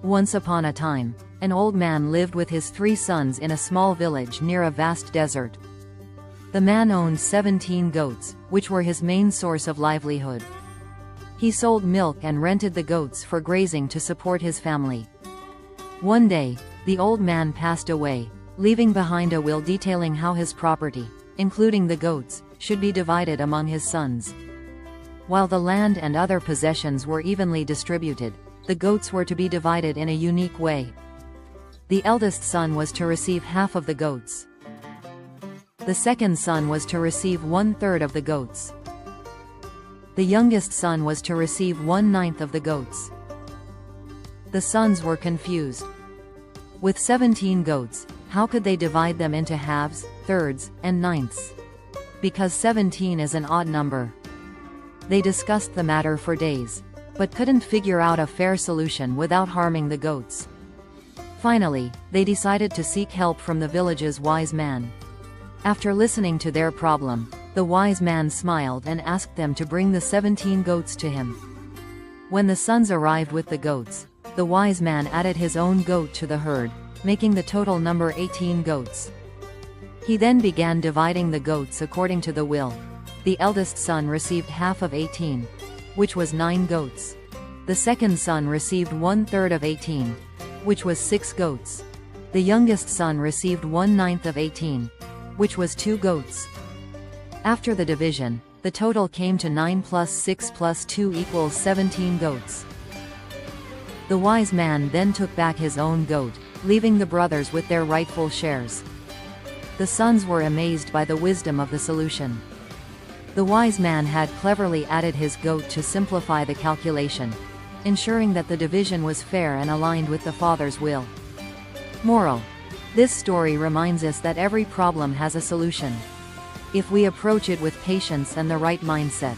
Once upon a time, an old man lived with his 3 sons in a small village near a vast desert. The man owned 17 goats, which were his main source of livelihood. He sold milk and rented the goats for grazing to support his family. One day, the old man passed away, leaving behind a will detailing how his property, including the goats, should be divided among his sons. While the land and other possessions were evenly distributed, the goats were to be divided in a unique way. The eldest son was to receive half of the goats. The second son was to receive 1/3 of the goats. The youngest son was to receive 1/9 of the goats. The sons were confused. With 17 goats, how could they divide them into halves, thirds, and ninths? Because 17 is an odd number. They discussed the matter for days, but couldn't figure out a fair solution without harming the goats. Finally, they decided to seek help from the village's wise man. After listening to their problem, the wise man smiled and asked them to bring the 17 goats to him. When the sons arrived with the goats, the wise man added his own goat to the herd, making the total number 18 goats. He then began dividing the goats according to the will. The eldest son received half of 18, which was 9 goats. The second son received 1/3 of 18, which was 6 goats. The youngest son received 1/9 of 18, which was 2 goats. After the division, the total came to 9 plus 6 plus 2 equals 17 goats. The wise man then took back his own goat, leaving the brothers with their rightful shares. The sons were amazed by the wisdom of the solution. The wise man had cleverly added his goat to simplify the calculation, ensuring that the division was fair and aligned with the father's will. Moral: this story reminds us that every problem has a solution, if we approach it with patience and the right mindset.